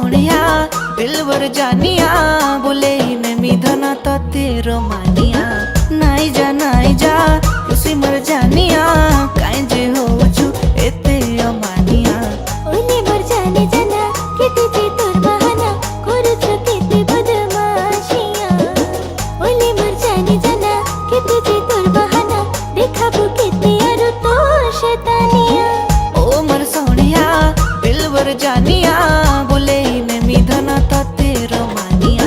सोनिया दिलवर जानिया बोले मैं मिधना तो तेरो मानिया नाई जा खुशी मर जानिया काई जे हो छु एते अमानिया ओले मर जाने जाना केते जे तोर बहाना करू छ केते बदमाशिया ओले मर जाने जाना केते जे तोर बहाना देखाबो केते आरो तो शैतानिया ओ मर सोनिया दिलवर जानिया